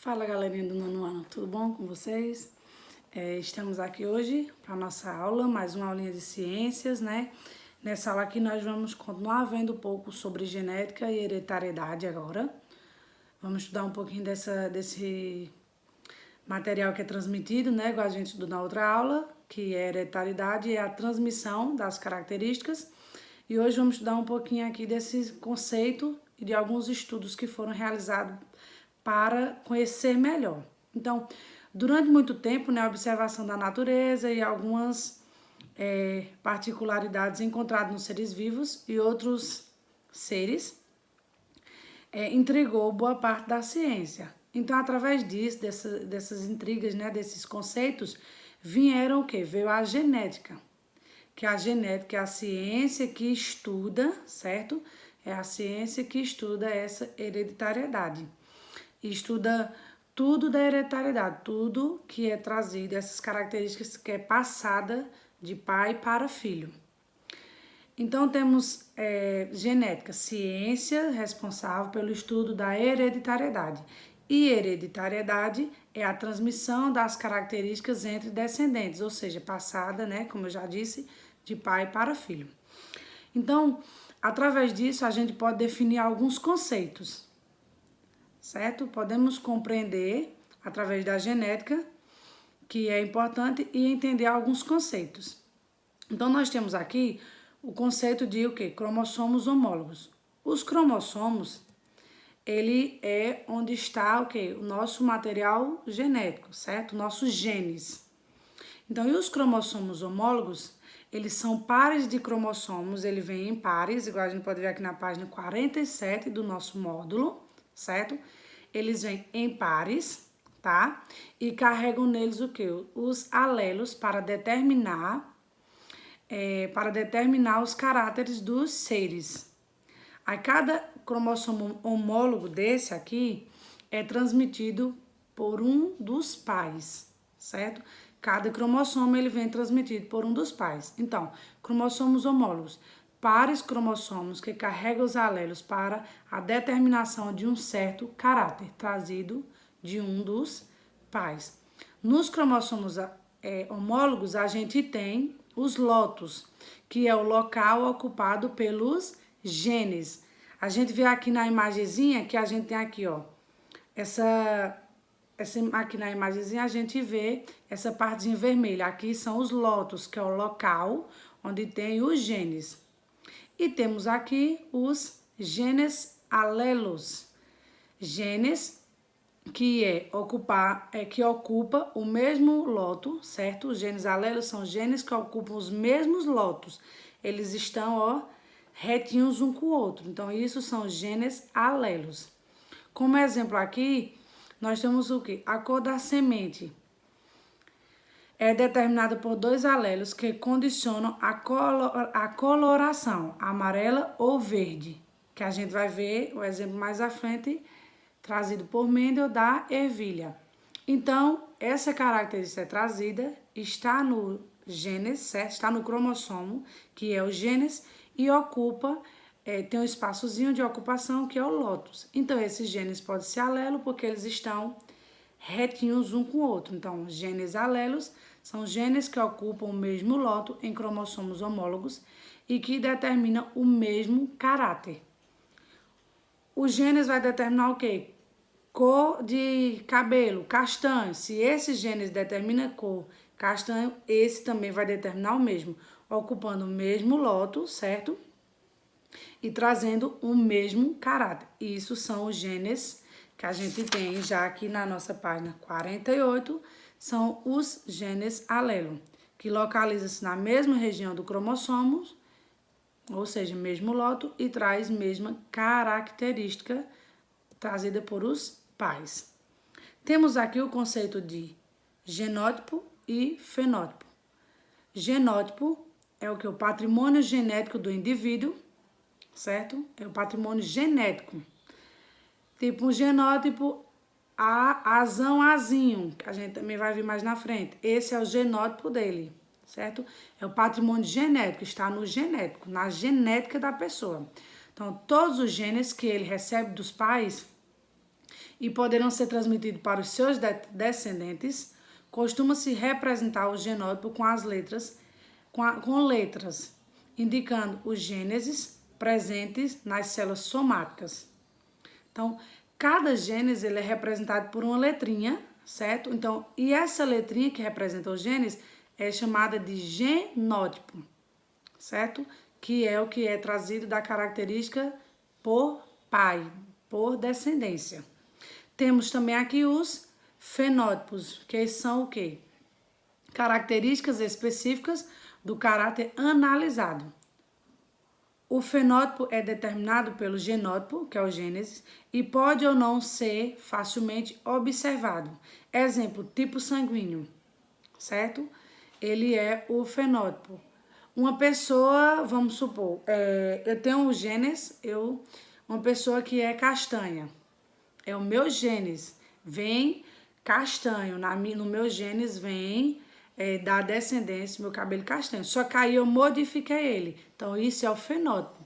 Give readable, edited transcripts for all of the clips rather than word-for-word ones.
Fala galerinha do nono ano, tudo bom com vocês? Estamos aqui hoje para a nossa aula, mais uma aulinha de ciências, né? Nessa aula aqui nós vamos continuar vendo um pouco sobre genética e hereditariedade agora. Vamos estudar um pouquinho desse material que é transmitido, né? Igual a gente estudou na outra aula, que é hereditariedade e a transmissão das características. E hoje vamos estudar um pouquinho aqui desse conceito e de alguns estudos que foram realizados para conhecer melhor. Então, durante muito tempo, né, a observação da natureza e algumas particularidades encontradas nos seres vivos e outros seres intrigou boa parte da ciência. Então, através disso, dessas intrigas, né, desses conceitos, vieram o quê? Veio a genética. Que a genética é a ciência que estuda, certo? É a ciência que estuda essa hereditariedade. E estuda tudo da hereditariedade, tudo que é trazido, essas características que é passada de pai para filho. Então, temos genética, ciência responsável pelo estudo da hereditariedade. E hereditariedade é a transmissão das características entre descendentes, ou seja, passada, né, como eu já disse, de pai para filho. Então, através disso, a gente pode definir alguns conceitos, certo? Podemos compreender, através da genética, que é importante, e entender alguns conceitos. Então, nós temos aqui o conceito de o quê? Cromossomos homólogos. Os cromossomos, ele é onde está o quê? O nosso material genético, certo? Nossos genes. Então, e os cromossomos homólogos, eles são pares de cromossomos, ele vem em pares, igual a gente pode ver aqui na página 47 do nosso módulo, certo? Eles vêm em pares, tá? E carregam neles o quê? Os alelos para determinar os caráteres dos seres. Aí cada cromossomo homólogo desse aqui é transmitido por um dos pais, certo? Cada cromossomo ele vem transmitido por um dos pais. Então, cromossomos homólogos, pares cromossomos que carregam os alelos para a determinação de um certo caráter, trazido de um dos pais. Nos cromossomos homólogos, a gente tem os lótus, que é o local ocupado pelos genes. A gente vê aqui na imagenzinha que a gente tem aqui, ó, aqui na imagenzinha a gente vê essa partezinha vermelha. Aqui são os lótus, que é o local onde tem os genes. E temos aqui os genes alelos. Genes que ocupa o mesmo loto, certo? Os genes alelos são genes que ocupam os mesmos lotos. Eles estão, ó, retinhos um com o outro. Então, isso são genes alelos. Como exemplo aqui, nós temos o quê? A cor da semente é determinada por dois alelos que condicionam a coloração, amarela ou verde, que a gente vai ver o exemplo mais à frente, trazido por Mendel da ervilha. Então, essa característica trazida está no genes, certo? Está no cromossomo, que é o genes, e ocupa, tem um espaçozinho de ocupação, que é o lótus. Então, esses genes podem ser alelo, porque eles estão retinhos um com o outro. Então, genes alelos são genes que ocupam o mesmo loto em cromossomos homólogos e que determinam o mesmo caráter. O genes vai determinar o quê? Cor de cabelo, castanho. Se esse genes determina cor castanho, esse também vai determinar o mesmo, ocupando o mesmo loto, certo? E trazendo o mesmo caráter. Isso são os genes que a gente tem já aqui na nossa página 48, são os genes alelo, que localizam-se na mesma região do cromossomo, ou seja, mesmo loto, e traz mesma característica trazida por os pais. Temos aqui o conceito de genótipo e fenótipo. Genótipo é o que? O patrimônio genético do indivíduo, certo? É o patrimônio genético. Tipo um genótipo azão, azinho, que a gente também vai ver mais na frente. Esse é o genótipo dele, certo? É o patrimônio genético, está no genético, na genética da pessoa. Então, todos os genes que ele recebe dos pais, e poderão ser transmitidos para os seus descendentes, costuma-se representar o genótipo com as letras, com letras, indicando os genes presentes nas células somáticas. Então, cada genes ele é representado por uma letrinha, certo? Então, e essa letrinha que representa os genes é chamada de genótipo, certo? Que é o que é trazido da característica por pai, por descendência. Temos também aqui os fenótipos, que são o quê? Características específicas do caráter analisado. O fenótipo é determinado pelo genótipo, que é o gênese, e pode ou não ser facilmente observado. Exemplo, tipo sanguíneo, certo? Ele é o fenótipo. Uma pessoa, vamos supor, eu tenho um genes, uma pessoa que é castanha. É o meu genes, vem castanho, no meu genes vem da descendência, meu cabelo castanho. Só que aí eu modifiquei ele. Então, isso é o fenótipo.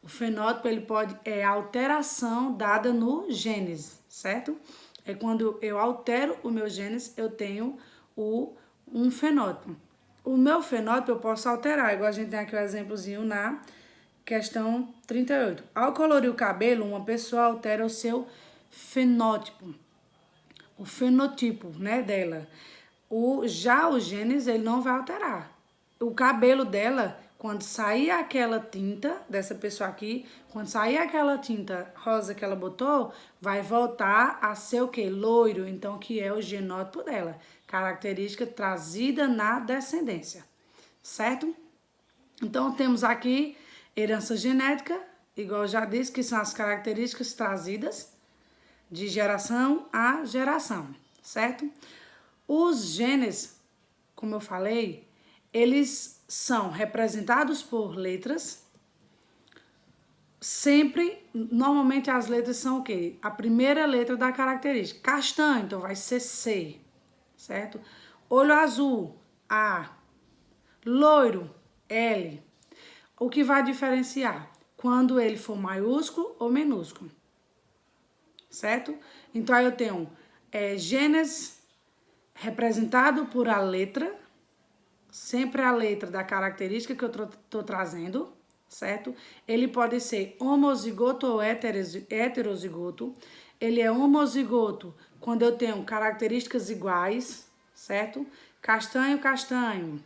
O fenótipo, ele pode, alteração dada no genes, certo? É quando eu altero o meu genes, eu tenho um fenótipo. O meu fenótipo eu posso alterar, igual a gente tem aqui o exemplozinho na questão 38. Ao colorir o cabelo, uma pessoa altera o seu fenótipo, o fenotipo, né, dela. Já o genes, ele não vai alterar. O cabelo dela, quando sair aquela tinta dessa pessoa aqui, quando sair aquela tinta rosa que ela botou, vai voltar a ser o quê? Loiro, então que é o genótipo dela, característica trazida na descendência, certo? Então temos aqui herança genética, igual eu já disse, que são as características trazidas de geração a geração, certo? Os genes, como eu falei, eles são representados por letras. Sempre, normalmente as letras são o quê? A primeira letra da característica. Castanho, então vai ser C, certo? Olho azul, A. Loiro, L. O que vai diferenciar? Quando ele for maiúsculo ou minúsculo, certo? Então, aí eu tenho genes representado por a letra, sempre a letra da característica que eu estou trazendo, certo? Ele pode ser homozigoto ou heterozigoto. Ele é homozigoto quando eu tenho características iguais, certo? Castanho, castanho.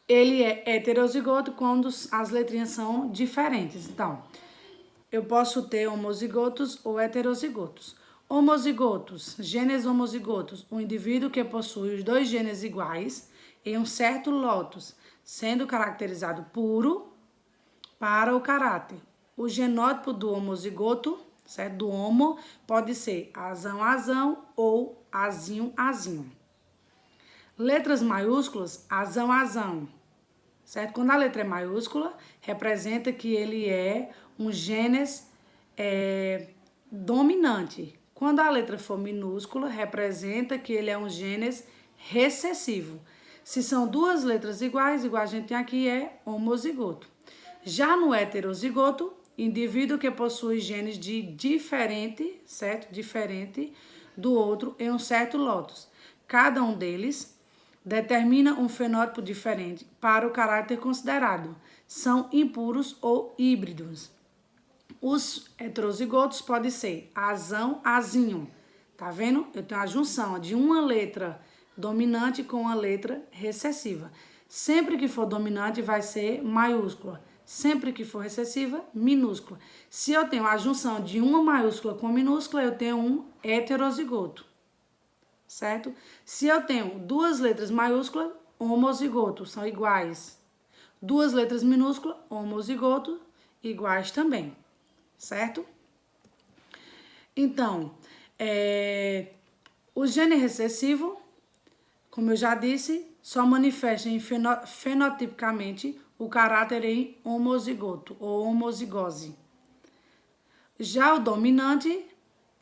Ele é heterozigoto quando as letrinhas são diferentes. Então, eu posso ter homozigotos ou heterozigotos. Homozigotos, genes homozigotos, um indivíduo que possui os dois genes iguais em um certo lótus, sendo caracterizado puro para o caráter. O genótipo do homozigoto, certo? Do homo, pode ser azão ou azinho. Letras maiúsculas, azão, certo? Quando a letra é maiúscula, representa que ele é um genes dominante. Quando a letra for minúscula, representa que ele é um genes recessivo. Se são duas letras iguais, igual a gente tem aqui, é homozigoto. Já no heterozigoto, indivíduo que possui genes de diferente, certo? Diferente do outro em um certo lótus. Cada um deles determina um fenótipo diferente para o caráter considerado. São impuros ou híbridos. Os heterozigotos podem ser azinho. Tá vendo? Eu tenho a junção de uma letra dominante com uma letra recessiva. Sempre que for dominante vai ser maiúscula. Sempre que for recessiva, minúscula. Se eu tenho a junção de uma maiúscula com minúscula, eu tenho um heterozigoto. Certo? Se eu tenho duas letras maiúsculas, homozigoto, são iguais. Duas letras minúsculas, homozigoto, iguais também. Certo? Então, o gene recessivo, como eu já disse, só manifesta fenotipicamente o caráter em homozigoto ou homozigose. Já o dominante,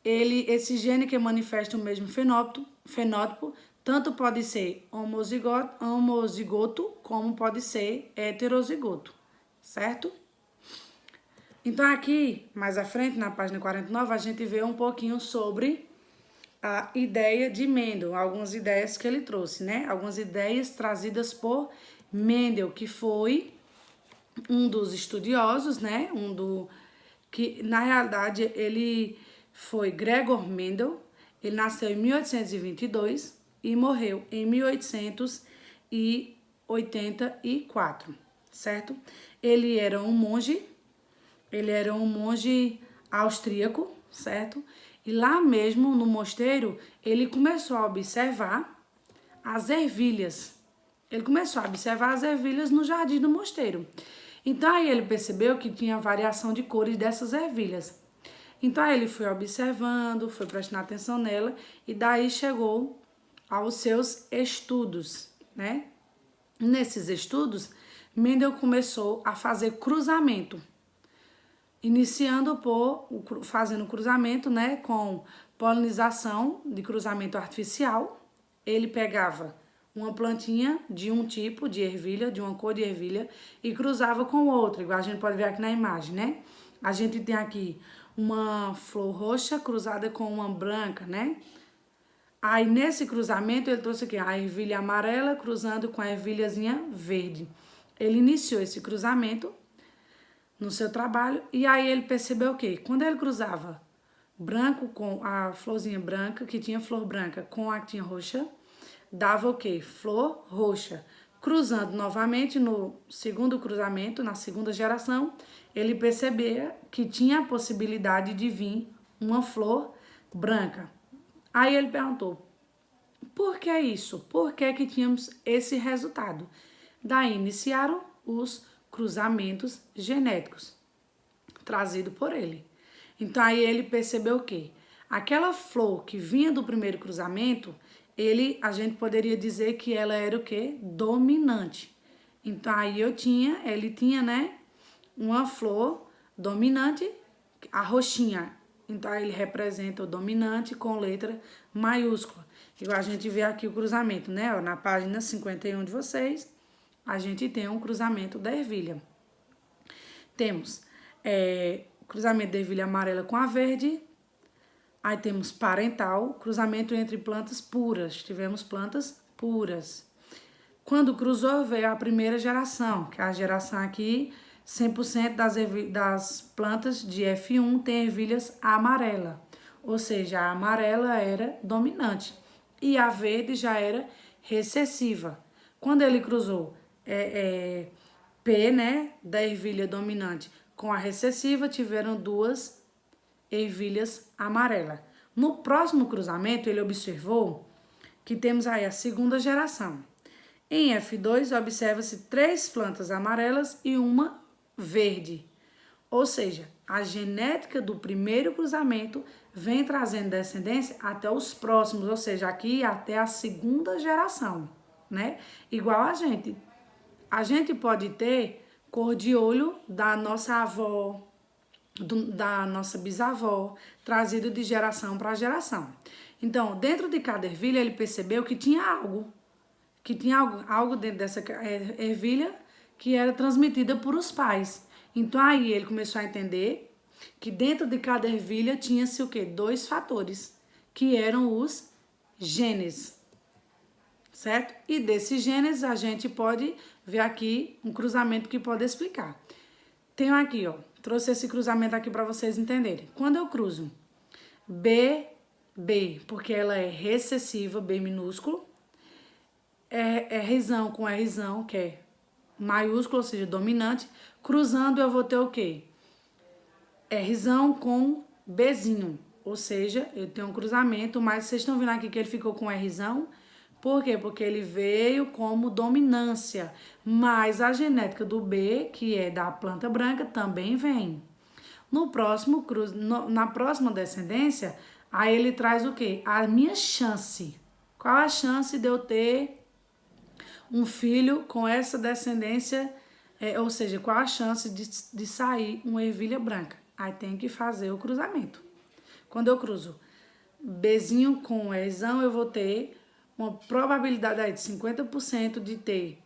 esse gene que manifesta o mesmo fenótipo, tanto pode ser homozigoto como pode ser heterozigoto, certo? Então, aqui, mais à frente, na página 49, a gente vê um pouquinho sobre a ideia de Mendel, algumas ideias que ele trouxe, né? Algumas ideias trazidas por Mendel, que foi um dos estudiosos, né? Que na realidade ele foi Gregor Mendel. Ele nasceu em 1822 e morreu em 1884, certo? Ele era um monge austríaco, certo? E lá mesmo no mosteiro, ele começou a observar as ervilhas. Ele começou a observar as ervilhas no jardim do mosteiro. Então aí ele percebeu que tinha variação de cores dessas ervilhas. Então aí ele foi observando, foi prestando atenção nela e daí chegou aos seus estudos, né? Nesses estudos, Mendel começou a fazer cruzamento, fazendo cruzamento, né, com polinização de cruzamento artificial. Ele pegava uma plantinha de um tipo de ervilha, de uma cor de ervilha, e cruzava com outra, igual a gente pode ver aqui na imagem, né? A gente tem aqui uma flor roxa cruzada com uma branca, né? Aí nesse cruzamento ele trouxe aqui a ervilha amarela cruzando com a ervilhazinha verde. Ele iniciou esse cruzamento no seu trabalho e aí ele percebeu o quê? Quando ele cruzava branco com a florzinha branca, que tinha flor branca, com a que tinha roxa, dava o quê? Flor roxa. Cruzando novamente no segundo cruzamento, na segunda geração, ele percebia que tinha a possibilidade de vir uma flor branca. Aí ele perguntou, por que isso? Por que tínhamos esse resultado? Daí iniciaram os cruzamentos genéticos trazidos por ele. Então aí ele percebeu o quê? Aquela flor que vinha do primeiro cruzamento, a gente poderia dizer que ela era o quê? Dominante. Então aí ele tinha, né, uma flor dominante, a roxinha. Então ele representa o dominante com letra maiúscula. Igual a gente vê aqui o cruzamento, né? Na página 51 de vocês, a gente tem um cruzamento da ervilha. Temos cruzamento da ervilha amarela com a verde. Aí temos parental, cruzamento entre plantas puras. Tivemos plantas puras. Quando cruzou, veio a primeira geração, que é a geração aqui, 100% das plantas de F1 tem ervilhas amarela. Ou seja, a amarela era dominante e a verde já era recessiva. Quando ele cruzou P, né, da ervilha dominante com a recessiva, tiveram duas ervilhas amarelas. No próximo cruzamento, ele observou que temos aí a segunda geração. Em F2, observa-se 3 plantas amarelas e uma verde. Ou seja, a genética do primeiro cruzamento vem trazendo descendência até os próximos, ou seja, aqui até a segunda geração, né? Igual a gente. A gente pode ter cor de olho da nossa avó, da nossa bisavó, trazido de geração para geração. Então, dentro de cada ervilha, ele percebeu que tinha algo dentro dessa ervilha que era transmitida por os pais. Então, aí ele começou a entender que dentro de cada ervilha tinha-se o quê? 2 fatores, que eram os genes, certo? E desses genes a gente pode ver aqui um cruzamento que pode explicar. Tenho aqui, ó, trouxe esse cruzamento aqui para vocês entenderem. Quando eu cruzo B, porque ela é recessiva, B minúsculo, Rzão com Rzão, que é maiúsculo, ou seja, dominante, cruzando eu vou ter o quê? Rzão com Bzinho, ou seja, eu tenho um cruzamento, mas vocês estão vendo aqui que ele ficou com Rzão. Por quê? Porque ele veio como dominância, mas a genética do B, que é da planta branca, também vem. Na próxima descendência, aí ele traz o quê? A minha chance. Qual a chance de eu ter um filho com essa descendência, ou seja, qual a chance de sair uma ervilha branca? Aí tem que fazer o cruzamento. Quando eu cruzo Bzinho com Rzão, eu vou ter uma probabilidade aí de 50% de ter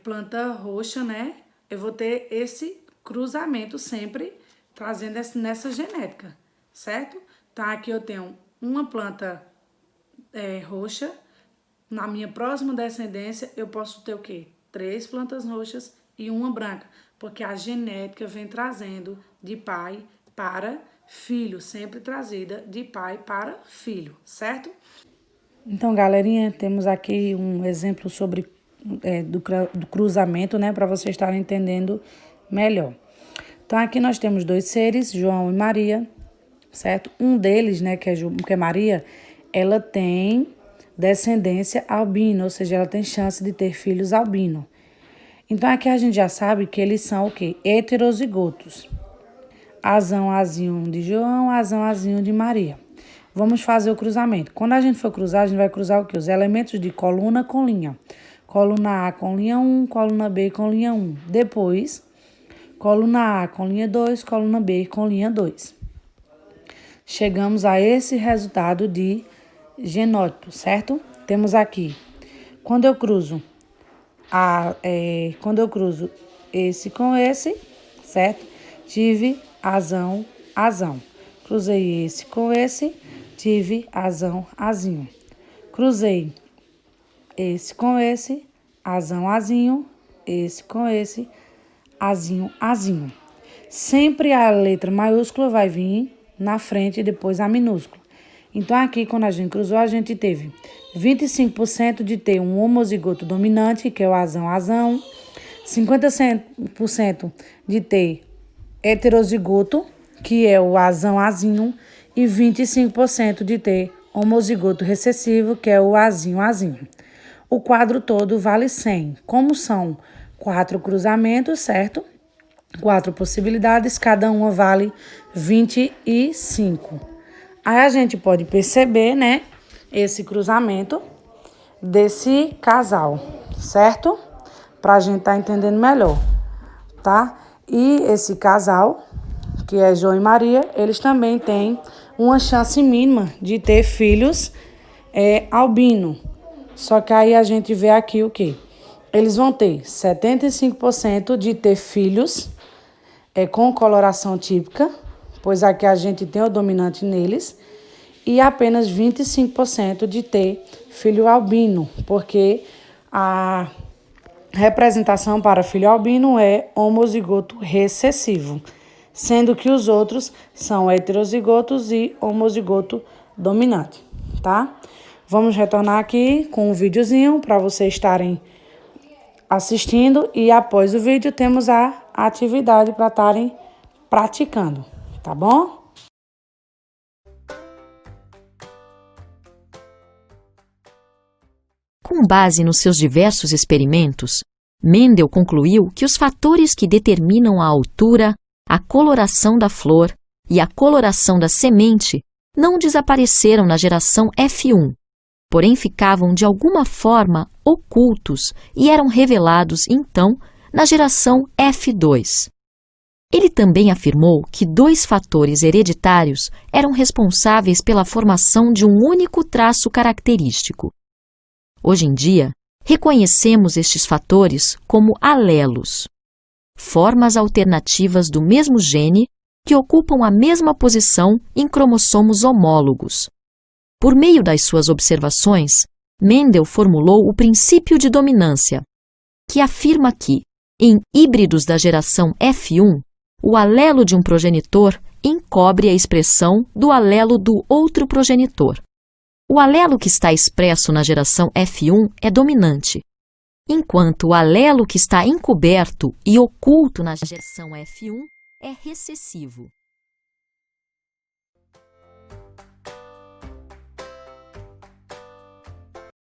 planta roxa, né? Eu vou ter esse cruzamento sempre trazendo nessa genética, certo? Então, aqui eu tenho uma planta roxa. Na minha próxima descendência, eu posso ter o quê? 3 plantas roxas e uma branca, porque a genética vem trazendo de pai para filho, sempre trazida de pai para filho, certo? Então, galerinha, temos aqui um exemplo sobre do cruzamento, né, para vocês estarem entendendo melhor. Então, aqui nós temos 2 seres, João e Maria, certo? Um deles, né, que é Maria, ela tem descendência albina, ou seja, ela tem chance de ter filhos albino. Então, aqui a gente já sabe que eles são o quê? Heterozigotos. Azão, azinho de João, azão, azinho de Maria. Vamos fazer o cruzamento. Quando a gente for cruzar, a gente vai cruzar o quê? Os elementos de coluna com linha. Coluna A com linha 1, coluna B com linha 1. Depois, coluna A com linha 2, coluna B com linha 2. Chegamos a esse resultado de genótipo, certo? Temos aqui, quando eu cruzo esse com esse, certo? Tive azão, azão. Cruzei esse com esse, tive azão, azinho. Cruzei esse com esse, azão, azinho. Esse com esse, azinho, azinho. Sempre a letra maiúscula vai vir na frente e depois a minúscula. Então, aqui, quando a gente cruzou, a gente teve 25% de ter um homozigoto dominante, que é o azão-azão, 50% de ter heterozigoto, que é o azão-azinho, e 25% de ter homozigoto recessivo, que é o azinho-azinho. O quadro todo vale 100. Como são 4 cruzamentos, certo? 4 possibilidades, cada uma vale 25. Aí a gente pode perceber, né, esse cruzamento desse casal, certo? Pra gente tá entendendo melhor, tá? E esse casal, que é João e Maria, eles também têm uma chance mínima de ter filhos albino. Só que aí a gente vê aqui o quê? Eles vão ter 75% de ter filhos com coloração típica, pois aqui a gente tem o dominante neles, e apenas 25% de ter filho albino, porque a representação para filho albino é homozigoto recessivo, sendo que os outros são heterozigotos e homozigoto dominante, tá? Vamos retornar aqui com um videozinho para vocês estarem assistindo e após o vídeo temos a atividade para estarem praticando, tá bom? Com base nos seus diversos experimentos, Mendel concluiu que os fatores que determinam a altura, a coloração da flor e a coloração da semente não desapareceram na geração F1, porém ficavam de alguma forma ocultos e eram revelados, então, na geração F2. Ele também afirmou que 2 fatores hereditários eram responsáveis pela formação de um único traço característico. Hoje em dia, reconhecemos estes fatores como alelos, formas alternativas do mesmo gene que ocupam a mesma posição em cromossomos homólogos. Por meio das suas observações, Mendel formulou o princípio de dominância, que afirma que, em híbridos da geração F1, o alelo de um progenitor encobre a expressão do alelo do outro progenitor. O alelo que está expresso na geração F1 é dominante, enquanto o alelo que está encoberto e oculto na geração F1 é recessivo.